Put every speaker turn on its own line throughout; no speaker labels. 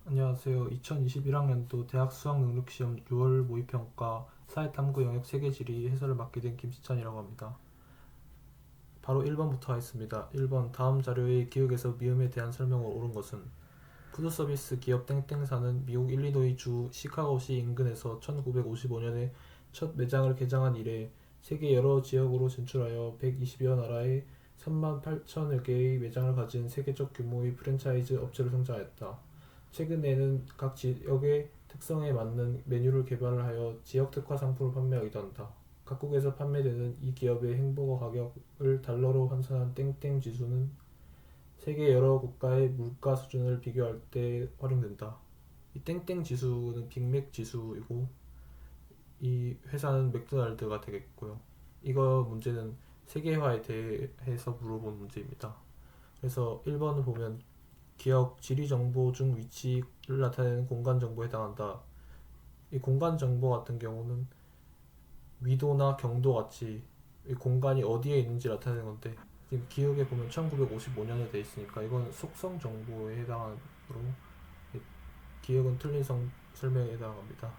안녕하세요. 2021학년도 대학 수학능력시험 6월 모의평가 사회탐구 영역 세계지리 해설을 맡게 된 김시찬이라고 합니다. 바로 1번부터 하겠습니다. 1번 다음 자료의 기억에서 미음에 대한 설명을 옳은 것은 푸드서비스 기업 땡땡사는 미국 일리노이 주 시카고시 인근에서 1955년에 첫 매장을 개장한 이래 세계 여러 지역으로 진출하여 120여 나라에 3만 8천여 개의 매장을 가진 세계적 규모의 프랜차이즈 업체로 성장했다. 최근에는 각 지역의 특성에 맞는 메뉴를 개발을 하여 지역 특화 상품을 판매하기도 한다. 각국에서 판매되는 이 기업의 햄버거 가격을 달러로 환산한 땡땡 지수는 세계 여러 국가의 물가 수준을 비교할 때 활용된다. 이 땡땡 지수는 빅맥 지수이고 이 회사는 맥도날드가 되겠고요. 이거 문제는 세계화에 대해서 물어본 문제입니다. 그래서 1번을 보면 기억, 지리 정보 중 위치를 나타내는 공간 정보에 해당한다. 이 공간 정보 같은 경우는 위도나 경도 같이 이 공간이 어디에 있는지 나타내는 건데 지금 기억에 보면 1955년에 돼 있으니까 이건 속성 정보에 해당하므로 기억은 틀린 설명에 해당합니다.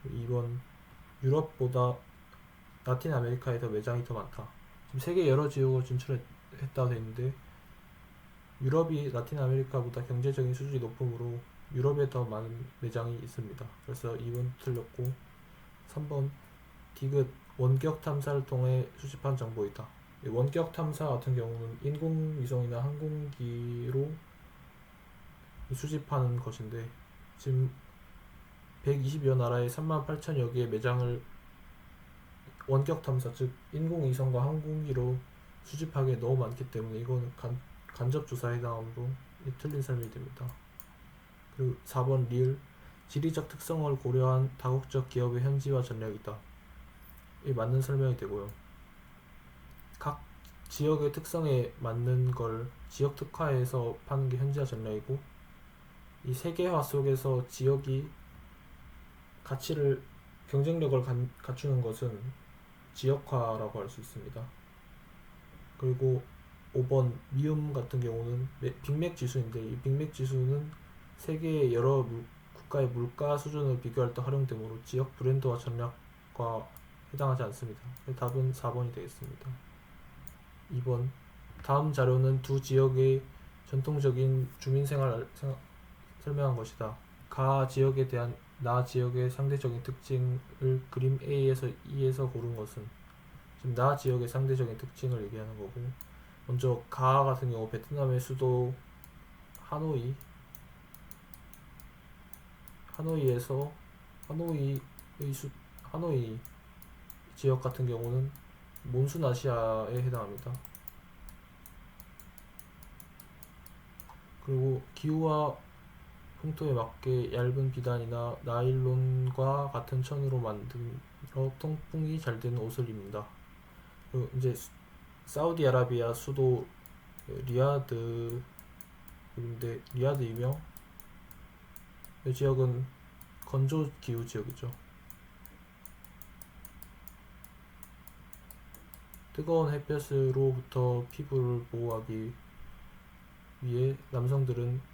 2번 유럽보다 라틴 아메리카에 더 매장이 더 많다. 지금 세계 여러 지역으로 진출했다고 되어 있는데 유럽이 라틴 아메리카보다 경제적인 수준이 높으므로 유럽에 더 많은 매장이 있습니다. 그래서 2번 틀렸고 3번 디귿 원격 탐사를 통해 수집한 정보이다. 원격 탐사 같은 경우는 인공위성이나 항공기로 수집하는 것인데 지금 120여 나라에 3만 8천여 개의 매장을 원격 탐사 즉 인공위성과 항공기로 수집하기에 너무 많기 때문에 이거는 간접 조사에 해당하므로 틀린 설명이 됩니다. 그리고 4번 리을 지리적 특성을 고려한 다국적 기업의 현지화 전략이다. 이 맞는 설명이 되고요. 각 지역의 특성에 맞는 걸 지역 특화해서 파는 게 현지화 전략이고 이 세계화 속에서 지역이 가치를 경쟁력을 갖추는 것은 지역화라고 할 수 있습니다. 그리고 5번 미음 같은 경우는 빅맥 지수인데 이 빅맥 지수는 세계의 여러 국가의 물가 수준을 비교할 때 활용되므로 지역 브랜드와 전략과 해당하지 않습니다. 답은 4번이 되겠습니다. 2번 다음 자료는 두 지역의 전통적인 주민생활을 설명한 것이다. 가 지역에 대한 나 지역의 상대적인 특징을 그림 A에서 E에서 고른 것은 지금 나 지역의 상대적인 특징을 얘기하는 거고 먼저 가 같은 경우 베트남의 수도 하노이 하노이에서 하노이 지역 같은 경우는 몬순 아시아에 해당합니다. 그리고 기후와 풍토에 맞게 얇은 비단이나 나일론과 같은 천으로 만들어 통풍이 잘 되는 옷을 입는다. 그리고 이제 사우디아라비아 수도 리야드인데 리야드 유명 이 지역은 건조 기후 지역이죠. 뜨거운 햇볕으로부터 피부를 보호하기 위해 남성들은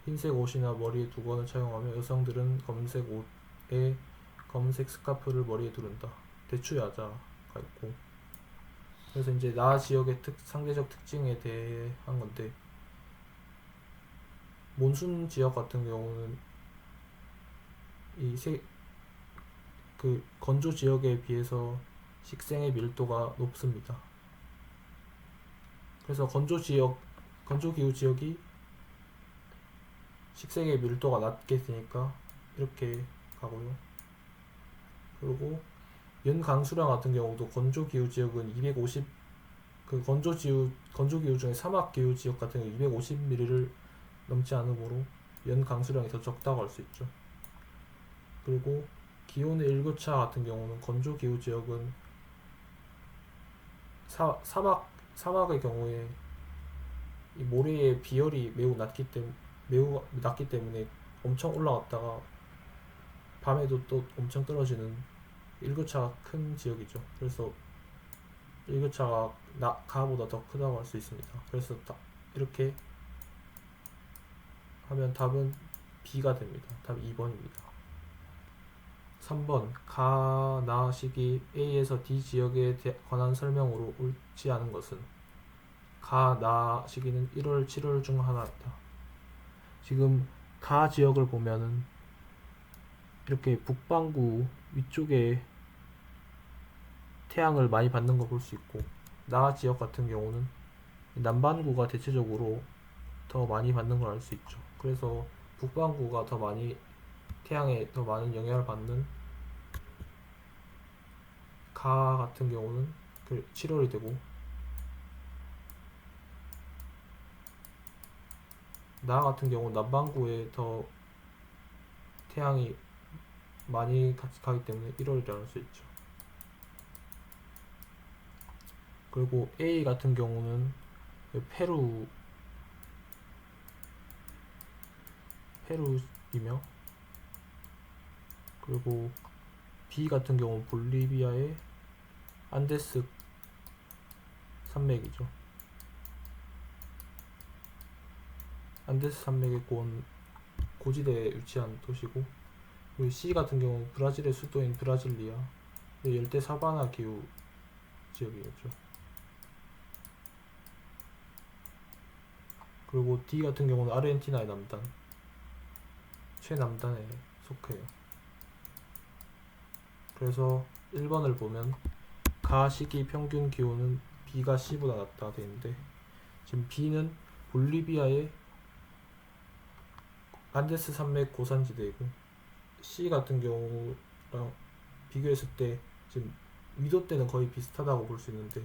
흰색 옷이나 머리에 두건을 착용하며 여성들은 검은색 옷에 검은색 스카프를 머리에 두른다. 대추야자가 있고 그래서 이제 나 지역의 상대적 특징에 대해 한 건데 몬순 지역 같은 경우는 그 건조 지역에 비해서 식생의 밀도가 높습니다. 그래서 건조 기후 지역이 식생의 밀도가 낮게 되니까 이렇게 가고요. 그리고 연 강수량 같은 경우도 건조 기후 지역은 250 그 건조 기후 중에 사막 기후 지역 같은 경우 250ml를 넘지 않으므로 연 강수량이 더 적다고 할 수 있죠. 그리고 기온의 일교차 같은 경우는 건조 기후 지역은 사막의 경우에 이 모래의 비열이 매우 낮기 때문에 엄청 올라갔다가 밤에도 또 엄청 떨어지는 일교차가 큰 지역이죠. 그래서 일교차가 가보다 더 크다고 할 수 있습니다. 그래서 딱 이렇게 하면 답은 B가 됩니다. 답 2번입니다. 3번 가, 나 시기 A에서 D 지역에 관한 설명으로 옳지 않은 것은 가, 나 시기는 1월, 7월 중 하나다. 지금 가 지역을 보면은 이렇게 북반구 위쪽에 태양을 많이 받는 거 볼 수 있고, 나 지역 같은 경우는 남반구가 대체적으로 더 많이 받는 걸 알 수 있죠. 그래서 북반구가 더 많이 태양에 더 많은 영향을 받는 가 같은 경우는 7월이 되고, 나 같은 경우는 남반구에 더 태양이 많이 가기 때문에 1월이라고 할 수 있죠. 그리고 A 같은 경우는 페루이며, 그리고 B 같은 경우는 볼리비아의 안데스 산맥이죠. 안데스 산맥의 고지대에 위치한 도시고, 그리고 C 같은 경우 브라질의 수도인 브라질리아, 열대 사바나 기후 지역이었죠. 그리고 D 같은 경우는 아르헨티나의 남단, 최남단에 속해요. 그래서 1번을 보면 가 시기 평균 기온은 B가 C보다 낮다 되는데, 지금 B는 볼리비아의 안데스 산맥 고산지대이고, C 같은 경우랑 비교했을 때 지금 위도 때는 거의 비슷하다고 볼 수 있는데,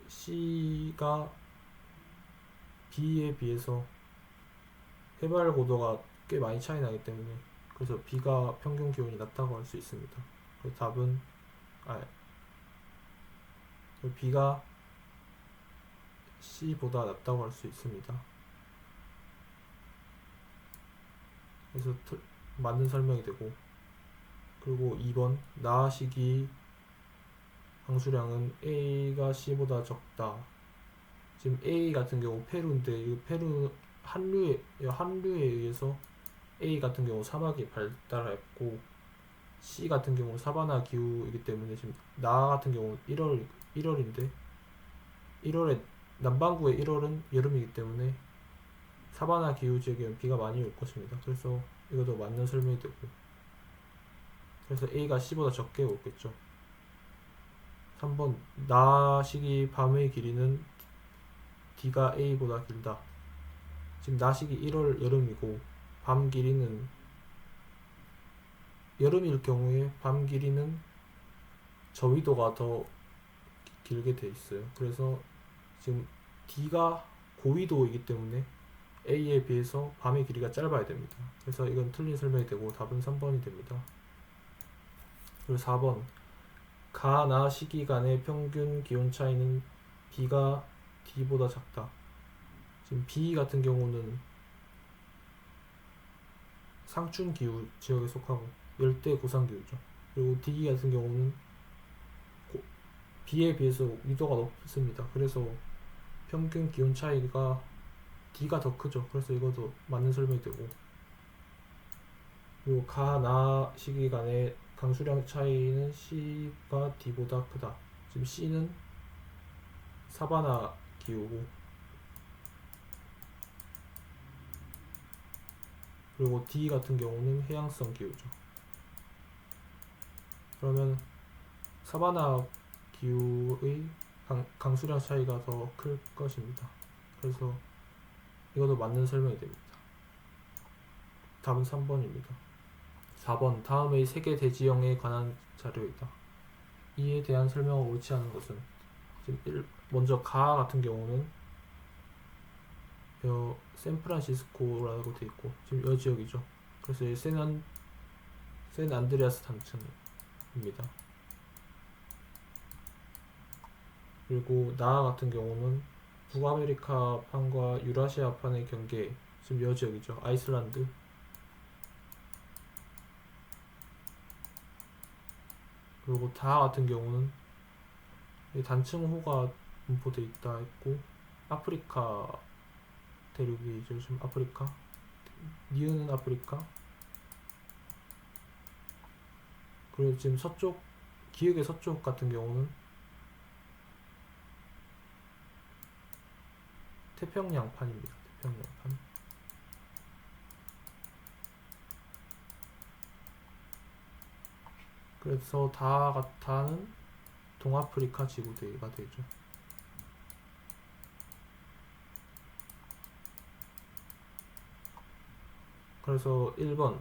C가 B에 비해서 해발 고도가 꽤 많이 차이 나기 때문에, 그래서 B가 평균 기온이 낮다고 할 수 있습니다. 그래서 답은 B가 C보다 낮다고 할 수 있습니다. 그래서 맞는 설명이 되고, 그리고 2번 나 시기 강수량은 A가 C보다 적다. 지금 A 같은 경우 페루인데, 이 페루 한류에 의해서 A 같은 경우 사막이 발달했고, C 같은 경우 사바나 기후이기 때문에, 지금 나 같은 경우 1월인데 1월에 남반구의 1월은 여름이기 때문에 사바나 기후 지역에는 비가 많이 올 것입니다. 그래서 이것도 맞는 설명이 되고, 그래서 A가 C보다 적게 오겠죠. 3번 나 시기 밤의 길이는 D가 A보다 길다. 지금 나 시기 1월 여름이고, 밤 길이는 여름일 경우에 밤 길이는 저위도가 더 길게 돼 있어요. 그래서 지금 D가 고위도이기 때문에 A에 비해서 밤의 길이가 짧아야 됩니다. 그래서 이건 틀린 설명이 되고 답은 3번이 됩니다. 그리고 4번 가, 나 시기 간의 평균 기온 차이는 B가 D보다 작다. 지금 B 같은 경우는 상춘 기후 지역에 속하고 열대 고산 기후죠. 그리고 D 같은 경우는 B에 비해서 위도가 높습니다. 그래서 평균 기온 차이가 D가 더 크죠. 그래서 이것도 맞는 설명이 되고, 그리고 가, 나 시기 간의 강수량 차이는 C가 D보다 크다. 지금 C는 사바나 기후고, 그리고 D 같은 경우는 해양성 기후죠. 그러면 사바나 기후의 강수량 차이가 더 클 것입니다. 그래서 이것도 맞는 설명이 됩니다. 답은 3번입니다. 4번 다음의 세계 대지형에 관한 자료이다. 이에 대한 설명을 옳지 않은 것은, 지금 먼저 가 같은 경우는 샌프란시스코라고 되어 있고, 지금 이 지역이죠. 그래서 샌 안드레아스 단층입니다. 그리고 나 같은 경우는 북아메리카판과 유라시아판의 경계, 지금 이 지역이죠. 아이슬란드. 그리고 다 같은 경우는 단층호가 분포되어 있다 했고, 아프리카 대륙이 이제 지금 아프리카, 니은은 아프리카. 그리고 지금 서쪽, 기역의 서쪽 같은 경우는 태평양판입니다. 태평양판. 그래서 다는 동아프리카 지구대가 되죠. 그래서 1번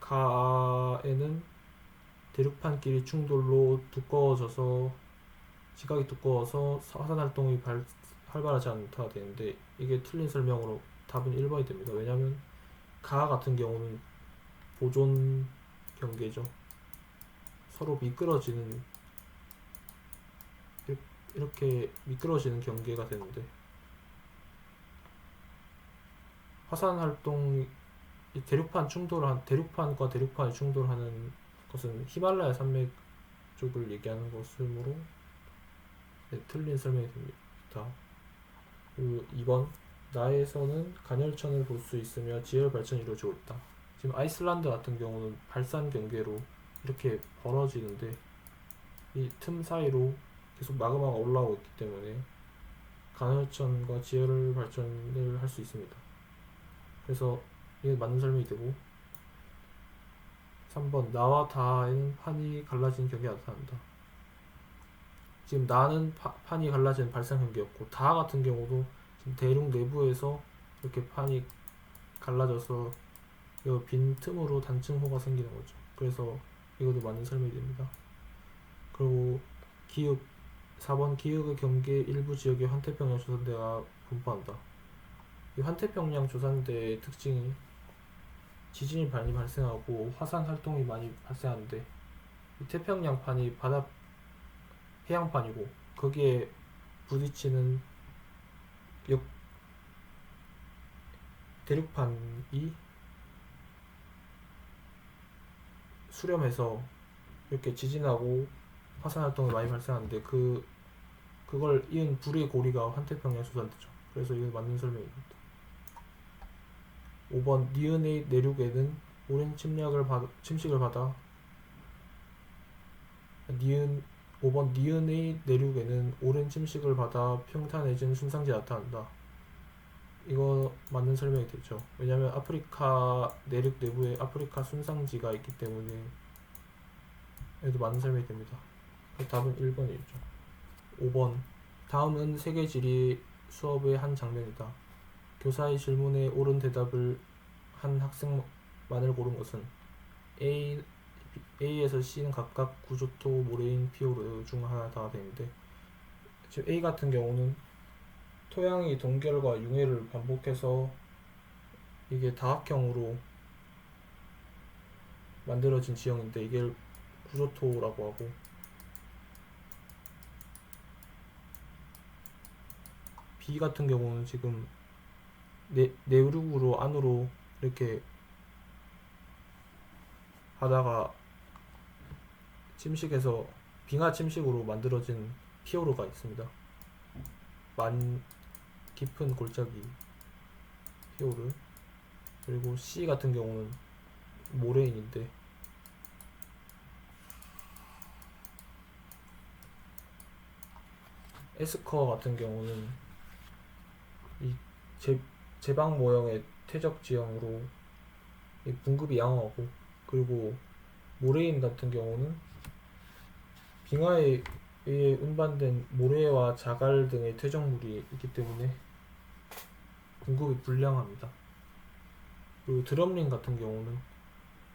가에는 대륙판끼리 충돌로 두꺼워져서 지각이 두꺼워서 화산 활동이 활발하지 않다 되는데, 이게 틀린 설명으로 답은 1번이 됩니다. 왜냐하면 가 같은 경우는 보존 경계죠. 서로 미끄러지는, 이렇게 미끄러지는 경계가 되는데, 화산 활동, 대륙판과 대륙판이 충돌하는 것은 히말라야 산맥 쪽을 얘기하는 것이므로 네, 틀린 설명이 됩니다. 그리고 2번 나에서는 간헐천을 볼 수 있으며 지열 발전이 이루어지고 있다. 지금 아이슬란드 같은 경우는 발산 경계로 이렇게 벌어지는데, 이 틈 사이로 계속 마그마가 올라오고 있기 때문에 간헐천과 지열 발전을 할 수 있습니다. 그래서 이게 맞는 설명이 되고, 3번 나와 다에는 판이 갈라진 경계가 나타난다. 지금 나는 판이 갈라진 발산 경계였고, 다 같은 경우도 지금 대륙 내부에서 이렇게 판이 갈라져서 이 빈 틈으로 단층호가 생기는 거죠. 그래서 이것도 맞는 설명이 됩니다. 그리고 4번 기역의 경계 일부 지역에 환태평양 조산대가 분포한다. 이 환태평양 조산대의 특징이 지진이 많이 발생하고 화산 활동이 많이 발생하는데, 이 태평양판이 해양판이고 거기에 부딪히는 대륙판이 수렴해서 이렇게 지진하고 화산 활동이 많이 발생하는데, 그걸 이은 불의 고리가 환태평양 조산대죠. 그래서 이건 맞는 설명입니다. 5번 니은의 내륙에는 오랜 침식을 받아 5번 니은의 내륙에는 오랜 침식을 받아 평탄해진 순상지가 나타난다. 이거 맞는 설명이 되죠. 왜냐하면 아프리카 내륙 내부에 아프리카 순상지가 있기 때문에 얘도 맞는 설명이 됩니다. 답은 1번이죠. 5번 다음은 세계지리 수업의 한 장면이다. 교사의 질문에 옳은 대답을 한 학생만을 고른 것은 A에서 C는 각각 구조토, 모래인, 피오르 중 하나다 되는데, 지금 A 같은 경우는 토양이 동결과 융해를 반복해서 이게 다각형으로 만들어진 지형인데, 이게 구조토라고 하고, B 같은 경우는 지금 내륙으로 안으로 이렇게 하다가 침식해서 빙하 침식으로 만들어진 피오르가 있습니다. 깊은 골짜기 피오르. 그리고 C 같은 경우는 모래인인데, 에스커 같은 경우는 이 제방 모형의 퇴적 지형으로 분급이 양호하고, 그리고 모래인 같은 경우는 빙하에 의해 운반된 모래와 자갈 등의 퇴적물이 있기 때문에 분급이 불량합니다. 그리고 드럼링 같은 경우는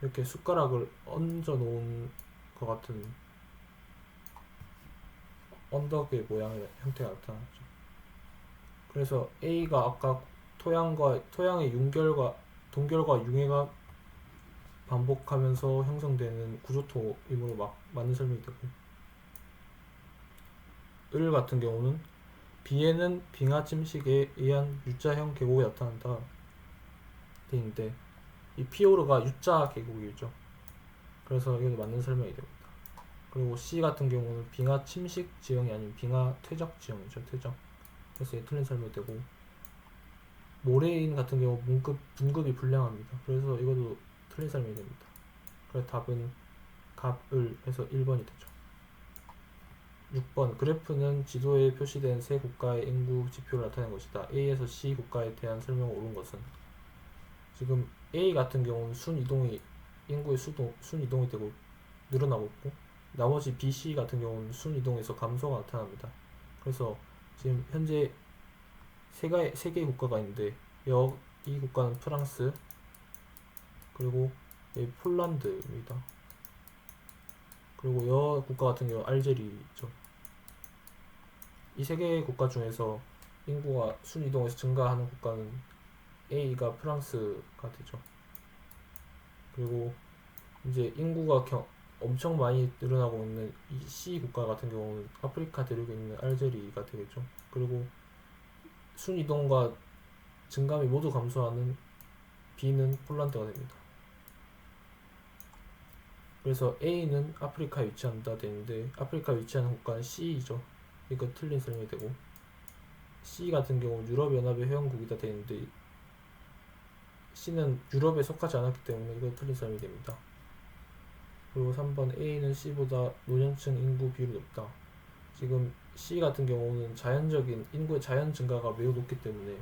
이렇게 숟가락을 얹어 놓은 것 같은 언덕의 모양의 형태가 나타나죠. 그래서 A가 아까 토양의 동결과 융해가 반복하면서 형성되는 구조토이므로 맞는 설명이 되고, 을 같은 경우는 B에는 빙하 침식에 의한 U자형 계곡이 나타난다 되는데, 이 피오르가 U자 계곡이죠. 그래서 이것도 맞는 설명이 됩니다. 그리고 C 같은 경우는 빙하 침식 지형이 아닌 빙하 퇴적 지형이죠. 퇴적. 그래서 틀린 설명이 되고, 모레인 같은 경우 분급이 불량합니다. 그래서 이것도 틀린 설명이 됩니다. 그래서 답은 갑을 해서 1번이 되죠. 6번 그래프는 지도에 표시된 세 국가의 인구 지표를 나타낸 것이다. A에서 C 국가에 대한 설명을 옳은 것은 지금 A 같은 경우는 인구의 순이동이 되고 늘어나고 있고 나머지 B, C 같은 경우는 순이동에서 감소가 나타납니다. 그래서 지금 현재 세 개의 국가가 있는데 이 국가는 프랑스 그리고 폴란드입니다. 그리고 여 국가 같은 경우 알제리죠. 이 세 개의 국가 중에서 인구가 순이동에서 증가하는 국가는 A가 프랑스가 되죠. 그리고 이제 인구가 엄청 많이 늘어나고 있는 이 C 국가 같은 경우는 아프리카 대륙에 있는 알제리가 되겠죠. 그리고 순이동과 증감이 모두 감소하는 B는 폴란드가 됩니다. 그래서 A는 아프리카에 위치한다 되는데 아프리카에 위치하는 국가는 C이죠. 이거 틀린 설명이 되고 C 같은 경우 유럽연합의 회원국이다 되는데 C는 유럽에 속하지 않았기 때문에 이거 틀린 설명이 됩니다. 그리고 3번 A는 C보다 노년층 인구 비율이 높다. 지금 C 같은 경우는 인구의 자연 증가가 매우 높기 때문에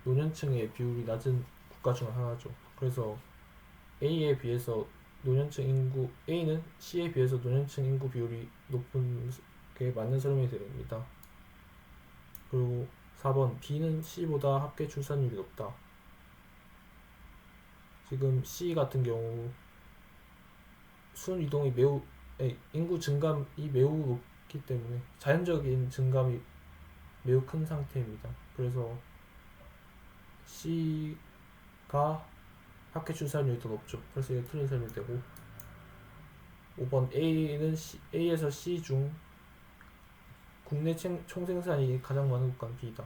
노년층의 비율이 낮은 국가 중 하나죠. 그래서 A에 비해서 A는 C에 비해서 노년층 인구 비율이 높은 게 맞는 설명이 됩니다. 그리고 4번 B는 C보다 합계 출산율이 높다. 지금 C 같은 경우 인구 증감이 매우 높기 때문에 자연적인 증감이 매우 큰 상태입니다. 그래서 C가 합계 출산율이 더 높죠. 그래서 이게 틀린 설명이 되고 5번 A에서 C 중 국내 총생산이 가장 많은 국가는 B다.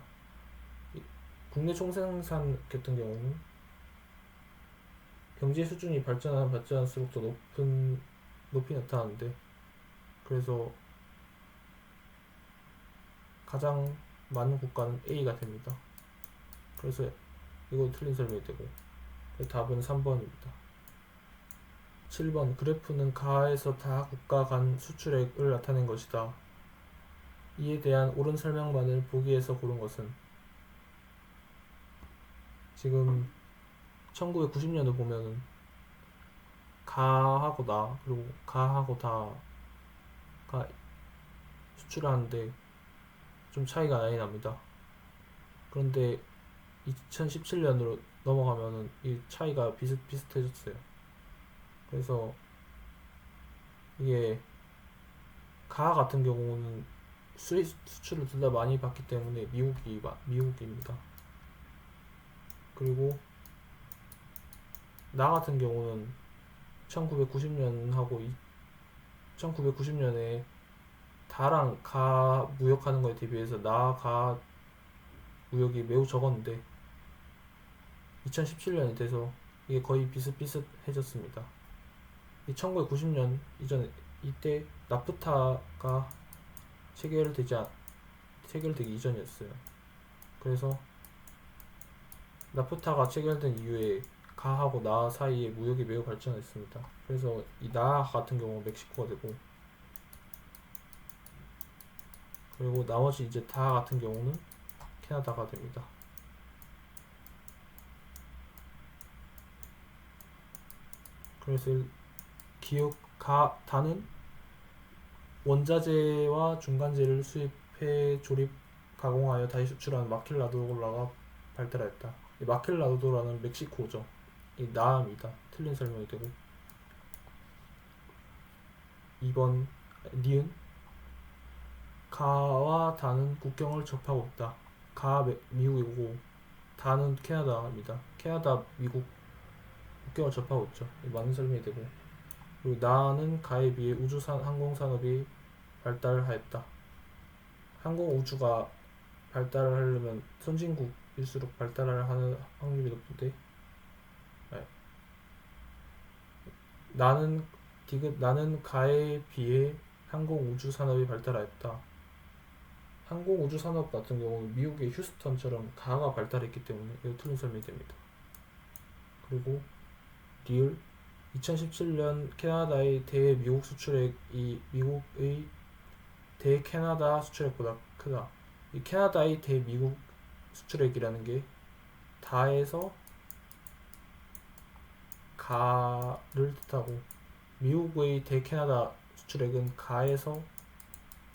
국내 총생산 같은 경우는 경제 수준이 발전할수록 더 높이 나타나는데 그래서 가장 많은 국가는 A가 됩니다. 그래서 이거 틀린 설명이 되고 답은 3번입니다. 7번 그래프는 가에서 다 국가 간 수출액을 나타낸 것이다. 이에 대한 옳은 설명만을 보기에서 고른 것은 지금 1990년을 보면은 가하고 나 그리고 가하고 다가 수출하는데 좀 차이가 많이 납니다. 그런데 2017년으로 넘어가면은 이 차이가 비슷비슷해졌어요. 그래서 이게 가 같은 경우는 수출을 둘 다 많이 받기 때문에 미국입니다. 그리고 나 같은 경우는 1990년에 다랑 가 무역하는 거에 대비해서 가 무역이 매우 적었는데 2017년이 돼서 이게 거의 비슷비슷해졌습니다. 1990년 이때 나프타가 체결되기 이전이었어요. 그래서 나프타가 체결된 이후에 가하고 나 사이에 무역이 매우 발전했습니다. 그래서 이 나 같은 경우 멕시코가 되고 그리고 나머지 이제 다 같은 경우는 캐나다가 됩니다. 그래서 다는 원자재와 중간재를 수입해 조립 가공하여 다시 수출하는 마킬라도라가 발달하였다. 이 마킬라도라는 멕시코죠. 이 나입니다. 틀린 설명이 되고 2번 니은 가와 다는 국경을 접하고 있다. 가 미국이고 다는 캐나다입니다. 캐나다 미국 국경을 접하고 있죠. 맞는 설명이 되고 그리고 나는 가에 비해 항공산업이 발달하였다. 항공우주가 발달하려면 선진국일수록 발달할 하는 확률이 높은데 나는 가에 비해 항공우주 산업이 발달하였다. 항공우주산업 같은 경우는 미국의 휴스턴처럼 가가 발달했기 때문에 이거 틀린 설명이 됩니다. 그리고 리을 2017년 캐나다의 대미국 수출액이 미국의 대캐나다 수출액보다 크다. 이 캐나다의 대미국 수출액이라는 게 다에서 가를 뜻하고 미국의 대캐나다 수출액은 가에서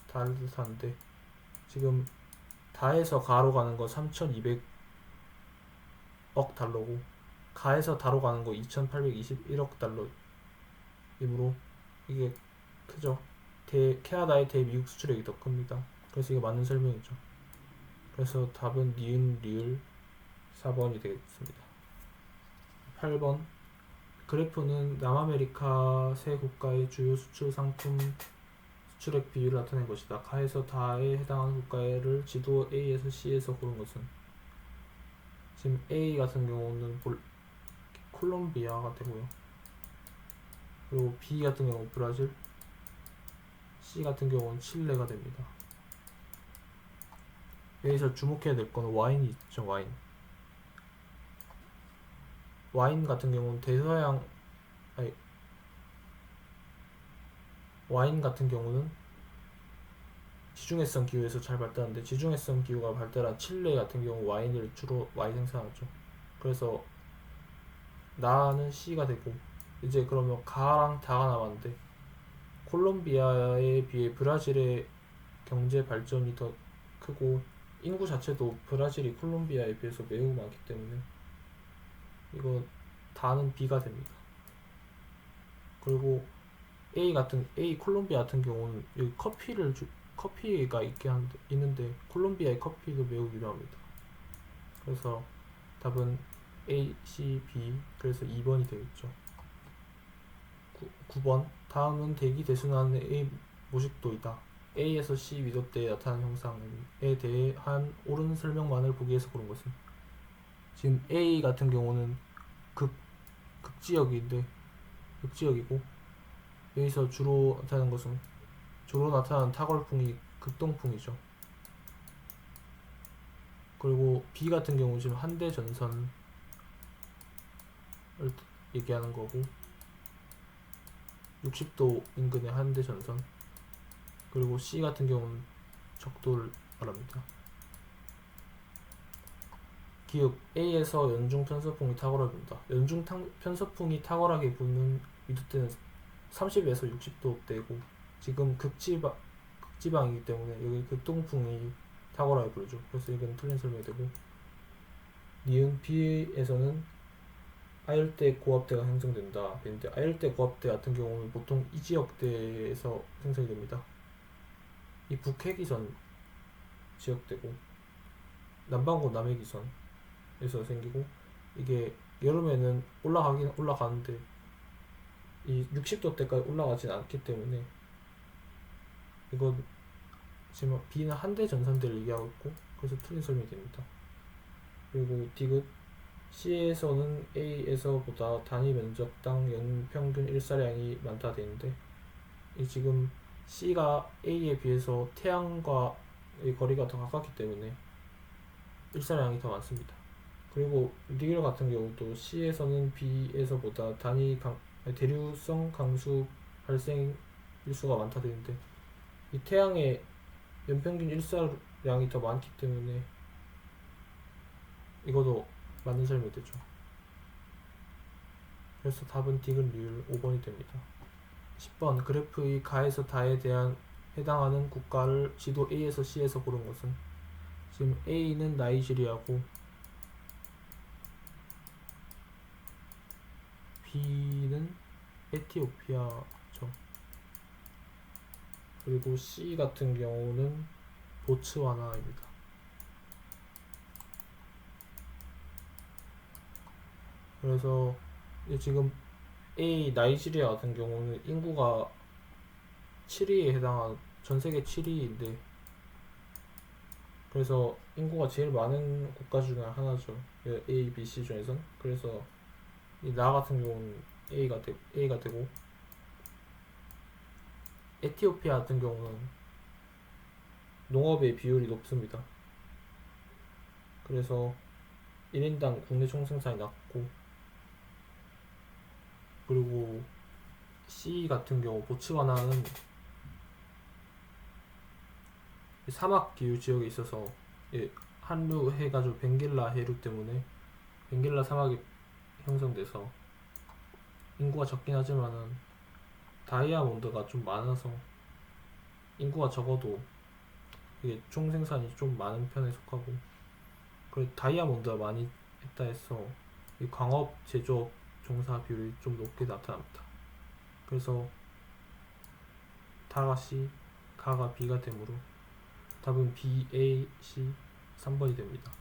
다를 뜻하는데 지금 다에서 가로 가는 거 3,200억 달러고 가에서 다로 가는 거 2,821억 달러이므로 이게 크죠. 캐나다의 대미국 수출액이 더 큽니다. 그래서 이게 맞는 설명이죠. 그래서 답은 니은 리을 4번이 되겠습니다. 8번 그래프는 남아메리카 세 국가의 주요 수출 상품 수출액 비율을 나타낸 것이다. 가에서 다에 해당하는 국가를 지도 A에서 C에서 고른 것은 지금 A 같은 경우는 콜롬비아가 되고요. 그리고 B 같은 경우 브라질, C 같은 경우는 칠레가 됩니다. 여기서 주목해야 될 건 와인이 있죠. 와인 같은 경우는 와인 같은 경우는 지중해성 기후에서 잘 발달하는데 지중해성 기후가 발달한 칠레 같은 경우 와인을 주로 많이 생산하죠. 그래서 나는 C가 되고 이제 그러면 가랑 다가 남았는데 콜롬비아에 비해 브라질의 경제 발전이 더 크고 인구 자체도 브라질이 콜롬비아에 비해서 매우 많기 때문에 이거 다는 B가 됩니다. 그리고 A 콜롬비아 같은 경우는 여기 커피가 있는데 콜롬비아의 커피도 매우 유명합니다. 그래서 답은 A, C, B 그래서 2번이 되겠죠. 9번 다음은 대기 대순환의 A 모식도이다. A에서 C 위도 때 나타나는 형상에 대한 옳은 설명만을 보기 위해서 고른 것은 지금 A 같은 경우는 극지역이고 여기서 주로 나타나는 타걸풍이 극동풍이죠. 그리고 B 같은 경우 지금 한대 전선을 얘기하는 거고 60도 인근의 한대 전선 그리고 C 같은 경우는 적도를 말합니다. 기역 A에서 연중 편서풍이 탁월합니다. 연중 편서풍이 탁월하게 부는 위도때는 30에서 60도대고 지금 극지방이기 때문에 여기 극동풍이 탁월하게 불죠. 그래서 이건 틀린 설명이 되고 니은 B에서는 아열대 고압대가 형성된다. 근데 아열대 고압대 같은 경우는 보통 이 지역대에서 생성이 됩니다. 이 북해기선 지역대고 남반구 남해기선에서 생기고 이게 여름에는 올라가긴 올라가는데 이 60도대까지 올라가진 않기 때문에 이건 지금 B는 한대 전선대를 얘기하고 있고 그래서 틀린 설명이 됩니다. 그리고 디귿 C에서는 A에서보다 단위 면적당 연평균 일사량이 많다 되는데 이 지금 C가 A에 비해서 태양과의 거리가 더 가깝기 때문에 일사량이 더 많습니다. 그리고 리을 같은 경우도 C에서는 B에서보다 대류성 강수 발생 일수가 많다 되는데 이 태양의 연평균 일사량이 더 많기 때문에 이것도 맞는 설명이 되죠. 그래서 답은 디귿 리을 5번이 됩니다. 10번 그래프의 가에서 다에 대한 해당하는 국가를 지도 A에서 C에서 고른 것은 지금 A는 나이지리아고 B는 에티오피아죠. 그리고 C 같은 경우는 보츠와나입니다. 그래서 지금 나이지리아 같은 경우는 인구가 7위에 해당한 전세계 7위인데 그래서 인구가 제일 많은 국가 중에 하나죠. A, B, C 중에선. 그래서 나 같은 경우는 A가 되고 에티오피아 같은 경우는 농업의 비율이 높습니다. 그래서 1인당 국내 총생산이 낮고, 그리고 C 같은 경우 보츠와나는 사막 기후 지역에 있어서 한류 해가지고 벵겔라 해류 때문에 벵겔라 사막이 형성돼서 인구가 적긴 하지만은 다이아몬드가 좀 많아서 인구가 적어도 이게 총생산이 좀 많은 편에 속하고, 그래 다이아몬드가 많이 했다 해서 이 광업 제조업 종사 비율이 좀 높게 나타납니다. 그래서 다가 C, 가가 B가 되므로 답은 B, A, C 3번이 됩니다.